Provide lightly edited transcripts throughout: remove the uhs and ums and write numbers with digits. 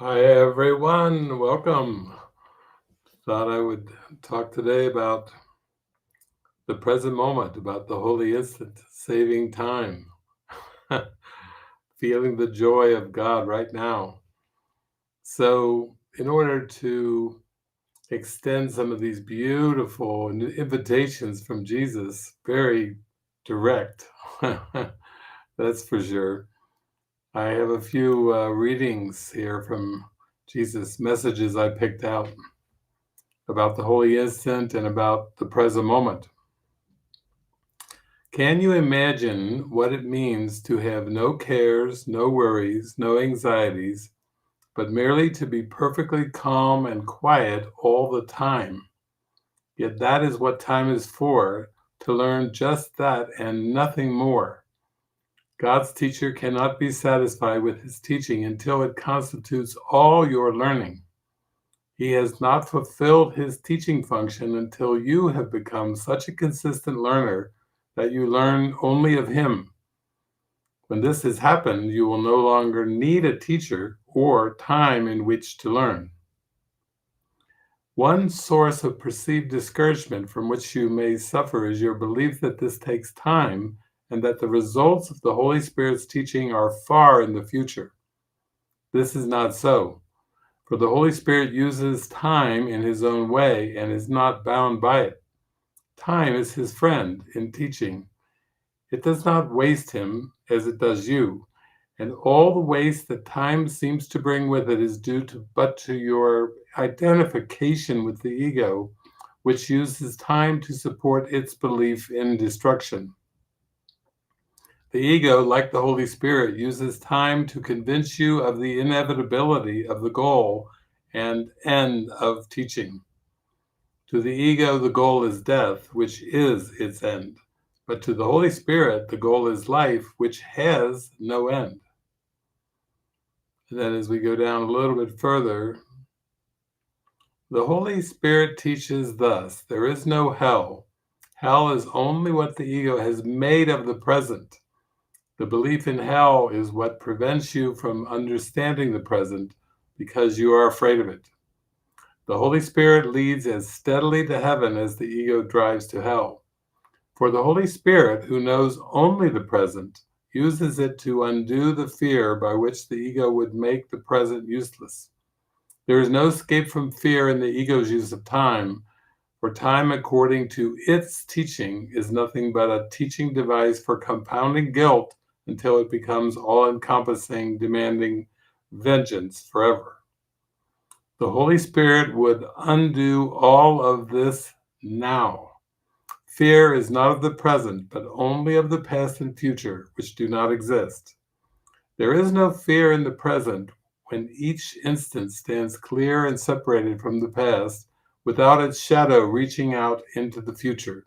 Hi everyone, welcome. Thought I would talk today about the present moment, about the holy instant, saving time, feeling the joy of God right now. So, in order to extend some of these beautiful invitations from Jesus, very direct, that's for sure. I have a few readings here from Jesus' messages I picked out about the holy instant and about the present moment. Can you imagine what it means to have no cares, no worries, no anxieties, but merely to be perfectly calm and quiet all the time? Yet that is what time is for, to learn just that and nothing more. God's teacher cannot be satisfied with his teaching until it constitutes all your learning. He has not fulfilled his teaching function until you have become such a consistent learner that you learn only of him. When this has happened, you will no longer need a teacher or time in which to learn. One source of perceived discouragement from which you may suffer is your belief that this takes time and that the results of the Holy Spirit's teaching are far in the future. This is not so. For the Holy Spirit uses time in his own way and is not bound by it. Time is his friend in teaching. It does not waste him as it does you, and all the waste that time seems to bring with it is due to your identification with the ego, which uses time to support its belief in destruction. The ego, like the Holy Spirit, uses time to convince you of the inevitability of the goal and end of teaching. To the ego, the goal is death, which is its end. But to the Holy Spirit, the goal is life, which has no end. And then as we go down a little bit further, the Holy Spirit teaches thus: there is no hell. Hell is only what the ego has made of the present. The belief in hell is what prevents you from understanding the present because you are afraid of it. The Holy Spirit leads as steadily to heaven as the ego drives to hell. For the Holy Spirit, who knows only the present, uses it to undo the fear by which the ego would make the present useless. There is no escape from fear in the ego's use of time, for time, according to its teaching, is nothing but a teaching device for compounding guilt until it becomes all-encompassing, demanding vengeance forever. The Holy Spirit would undo all of this now. Fear is not of the present, but only of the past and future, which do not exist. There is no fear in the present when each instant stands clear and separated from the past, without its shadow reaching out into the future.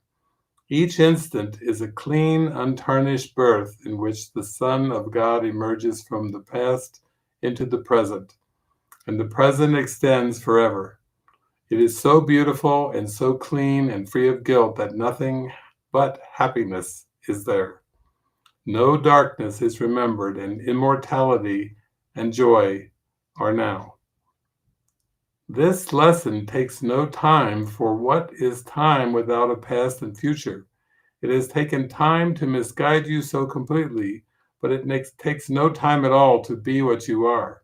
Each instant is a clean, untarnished birth in which the Son of God emerges from the past into the present, and the present extends forever. It is so beautiful and so clean and free of guilt that nothing but happiness is there. No darkness is remembered, and immortality and joy are now. This lesson takes no time, for what is time without a past and future? It has taken time to misguide you so completely, but takes no time at all to be what you are.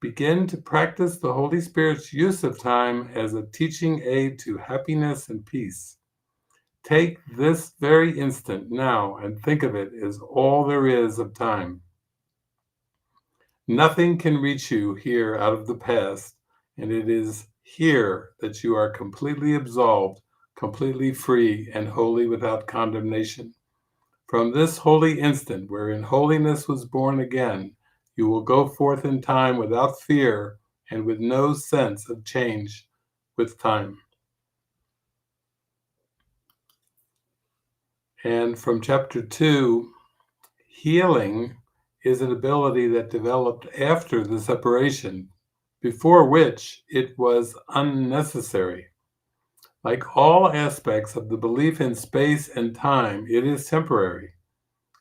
Begin to practice the Holy Spirit's use of time as a teaching aid to happiness and peace. Take this very instant now and think of it as all there is of time. Nothing can reach you here out of the past, and it is here that you are completely absolved, completely free, and wholly without condemnation. From this holy instant, wherein holiness was born again, you will go forth in time without fear and with no sense of change with time. And from chapter 2, healing is an ability that developed after the separation, before which it was unnecessary. Like all aspects of the belief in space and time, it is temporary.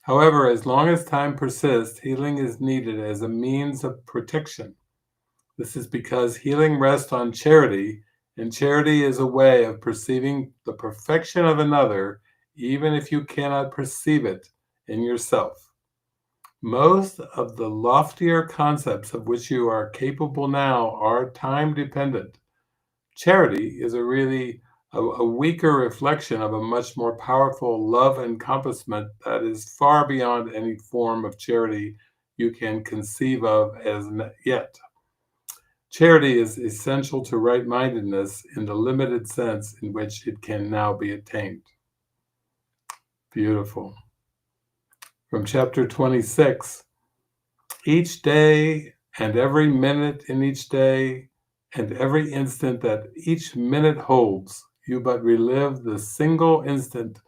However, as long as time persists, healing is needed as a means of protection. This is because healing rests on charity, and charity is a way of perceiving the perfection of another, even if you cannot perceive it in yourself. Most of the loftier concepts of which you are capable now are time dependent. Charity is a weaker reflection of a much more powerful love encompassment that is far beyond any form of charity you can conceive of as yet. Charity is essential to right-mindedness in the limited sense in which it can now be attained. Beautiful. From chapter 26, each day and every minute in each day and every instant that each minute holds, you but relive the single instant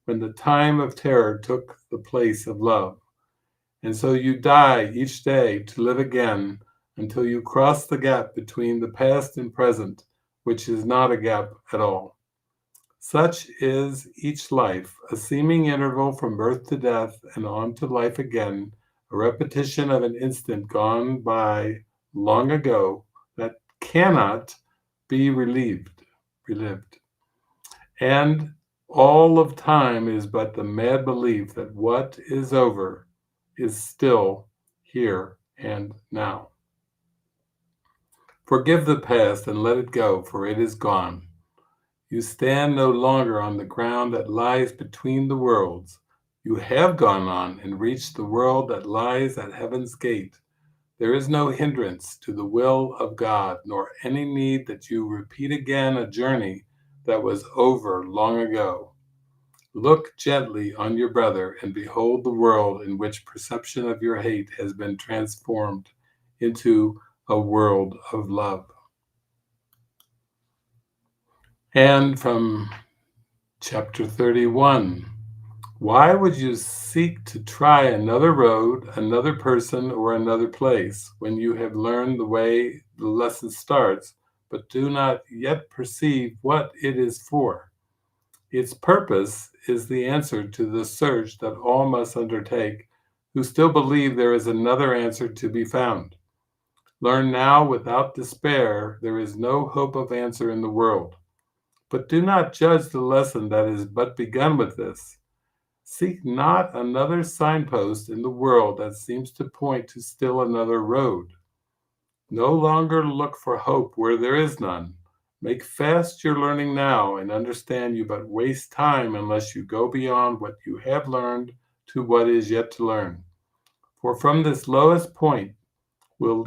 when the time of terror took the place of love. And so you die each day to live again until you cross the gap between the past and present, which is not a gap at all. Such is each life, a seeming interval from birth to death and on to life again, a repetition of an instant gone by long ago that cannot be relived. And all of time is but the mad belief that what is over is still here and now. Forgive the past and let it go, for it is gone. You stand no longer on the ground that lies between the worlds. You have gone on and reached the world that lies at heaven's gate. There is no hindrance to the will of God, nor any need that you repeat again a journey that was over long ago. Look gently on your brother and behold the world in which perception of your hate has been transformed into a world of love. And from chapter 31, why would you seek to try another road, another person, or another place when you have learned the way the lesson starts, but do not yet perceive what it is for? Its purpose is the answer to the search that all must undertake who still believe there is another answer to be found. Learn now without despair, there is no hope of answer in the world. But do not judge the lesson that is but begun with this. Seek not another signpost in the world that seems to point to still another road. No longer look for hope where there is none. Make fast your learning now and understand you but waste time unless you go beyond what you have learned to what is yet to learn. For from this lowest point will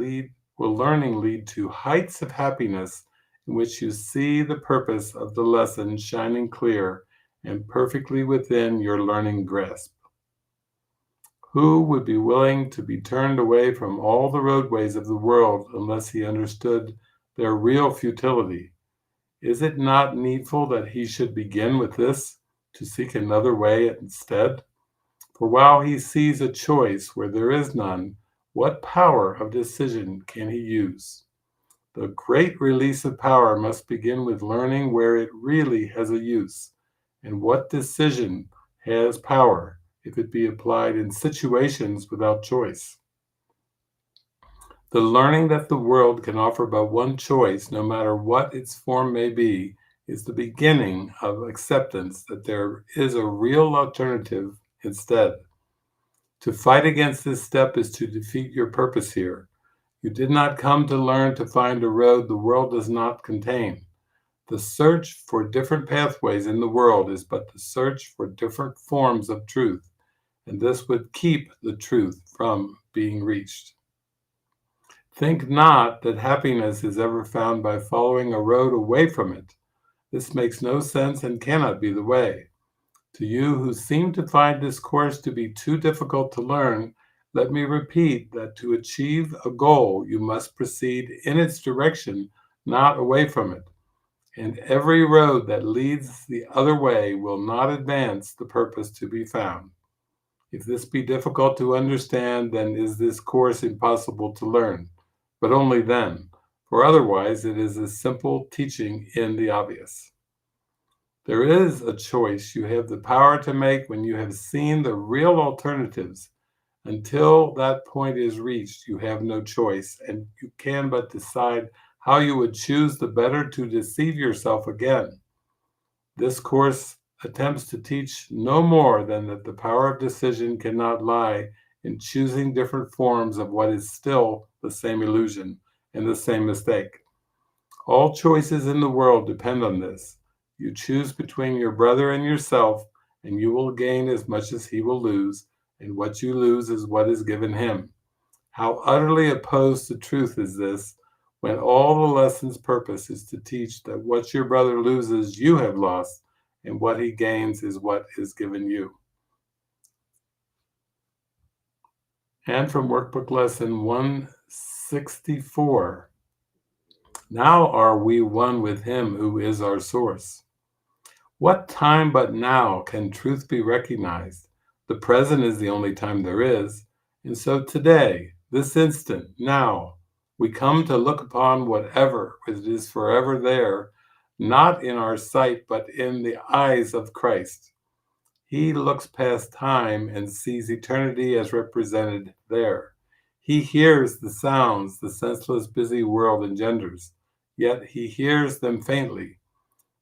learning lead to heights of happiness in which you see the purpose of the lesson shining clear and perfectly within your learning grasp. Who would be willing to be turned away from all the roadways of the world unless he understood their real futility? Is it not needful that he should begin with this, to seek another way instead? For while he sees a choice where there is none, what power of decision can he use? The great release of power must begin with learning where it really has a use, and what decision has power if it be applied in situations without choice. The learning that the world can offer but one choice, no matter what its form may be, is the beginning of acceptance that there is a real alternative instead. To fight against this step is to defeat your purpose here. You did not come to learn to find a road the world does not contain. The search for different pathways in the world is but the search for different forms of truth, and this would keep the truth from being reached. Think not that happiness is ever found by following a road away from it. This makes no sense and cannot be the way. To you who seem to find this course to be too difficult to learn, let me repeat that to achieve a goal, you must proceed in its direction, not away from it. And every road that leads the other way will not advance the purpose to be found. If this be difficult to understand, then is this course impossible to learn. But only then, for otherwise it is a simple teaching in the obvious. There is a choice you have the power to make when you have seen the real alternatives, Until that point is reached, you have no choice, and you can but decide how you would choose the better to deceive yourself again. This course attempts to teach no more than that the power of decision cannot lie in choosing different forms of what is still the same illusion and the same mistake. All choices in the world depend on this. You choose between your brother and yourself, and you will gain as much as he will lose, and what you lose is what is given him. How utterly opposed to truth is this, when all the lesson's purpose is to teach that what your brother loses, you have lost, and what he gains is what is given you. And from Workbook Lesson 164, now are we one with him who is our source. What time but now can truth be recognized? The present is the only time there is. And so today, this instant, now, we come to look upon whatever it is forever there, not in our sight, but in the eyes of Christ. He looks past time and sees eternity as represented there. He hears the sounds the senseless, busy world engenders, yet he hears them faintly.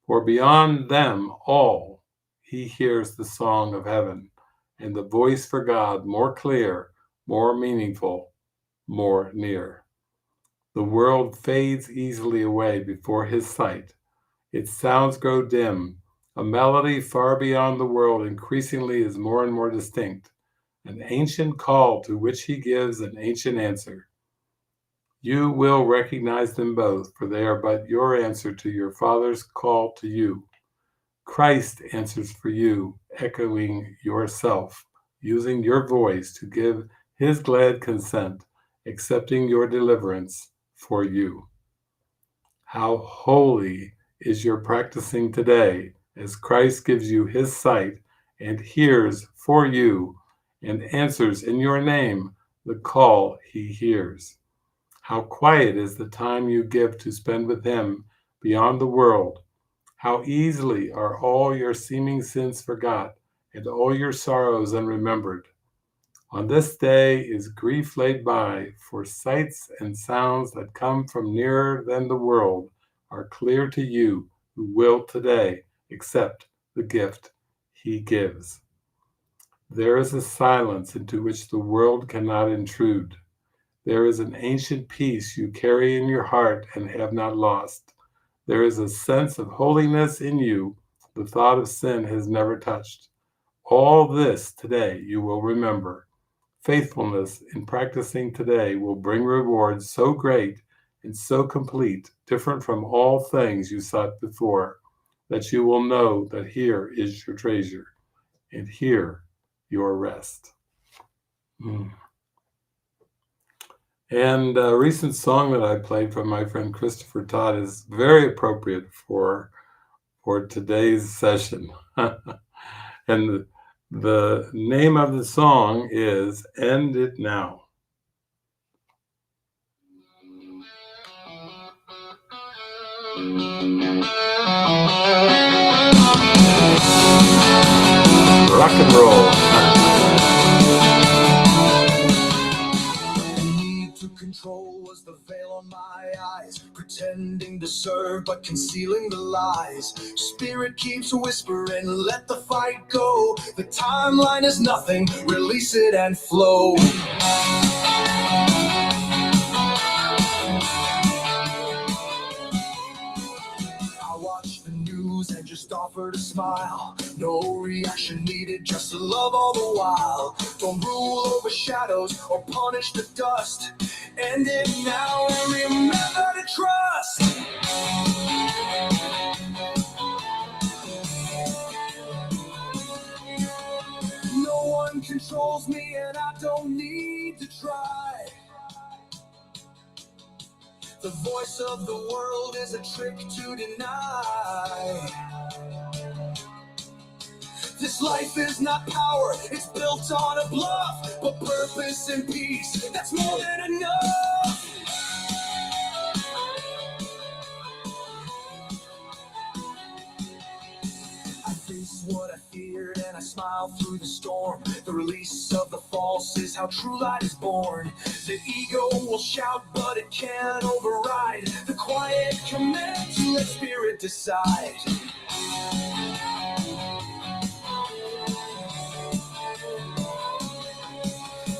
For beyond them all, he hears the song of heaven, and the voice for God more clear, more meaningful, more near. The world fades easily away before his sight. Its sounds grow dim. A melody far beyond the world increasingly is more and more distinct, an ancient call to which he gives an ancient answer. You will recognize them both, for they are but your answer to your Father's call to you. Christ answers for you, echoing yourself, using your voice to give his glad consent, accepting your deliverance for you. How holy is your practicing today as Christ gives you his sight and hears for you and answers in your name the call he hears. How quiet is the time you give to spend with him beyond the world. How easily are all your seeming sins forgot and all your sorrows unremembered. On this day is grief laid by, for sights and sounds that come from nearer than the world are clear to you who will today accept the gift he gives. There is a silence into which the world cannot intrude. There is an ancient peace you carry in your heart and have not lost. There is a sense of holiness in you the thought of sin has never touched. All this today you will remember. Faithfulness in practicing today will bring rewards so great and so complete, different from all things you sought before, that you will know that here is your treasure and here your rest. And a recent song that I played from my friend Christopher Todd is very appropriate for today's session. And the name of the song is End It Now. Rock and roll. Control was the veil on my eyes, pretending to serve but concealing the lies. Spirit keeps whispering, let the fight go. The timeline is nothing, release it and flow. I watched the news and just offered a smile. No reaction needed, just to love all the while. Don't rule over shadows or punish the dust. End it now and remember to trust. No one controls me and I don't need to try. The voice of the world is a trick to deny. This life is not power, it's built on a bluff. But purpose and peace, that's more than enough. I face what I feared and I smile through the storm. The release of the false is how true light is born. The ego will shout, but it can't override the quiet command to let spirit decide.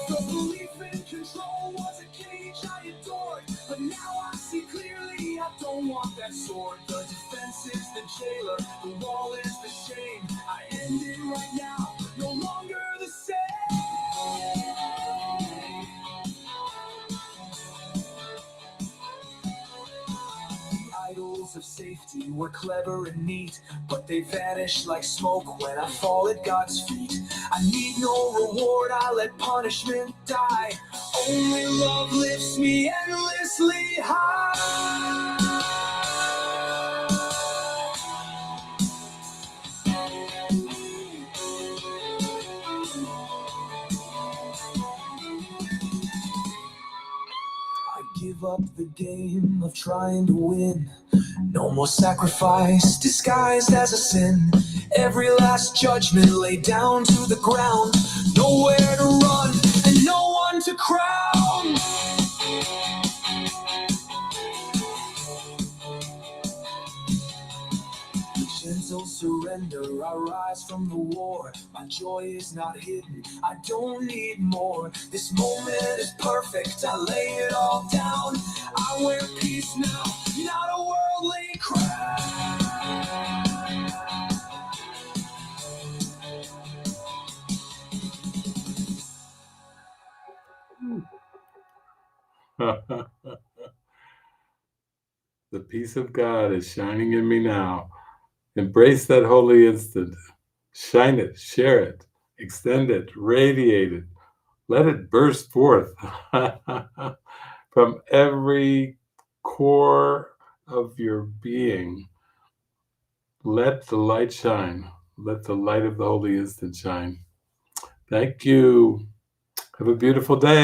The belief in control was a cage I adored, but now I see clearly I don't want that sword. The defense is the jailer, the wall is the shame. I end it right now, no longer the same. Idols of safety were clever and neat, but they vanish like smoke when I fall at God's feet. I need no reward, I let punishment die. Only love lifts me endlessly high. I give up the game of trying to win. No more sacrifice disguised as a sin. Every last judgment laid down to the ground. Nowhere to run and no one to crown. Gentle surrender, I rise from the war. My joy is not hidden, I don't need more. This moment is perfect, I lay it all down. I wear peace now, not a worldly crown. The peace of God is shining in me now. Embrace that holy instant. Shine it, share it, extend it, radiate it. Let it burst forth from every core of your being. Let the light shine. Let the light of the holy instant shine. Thank you. Have a beautiful day.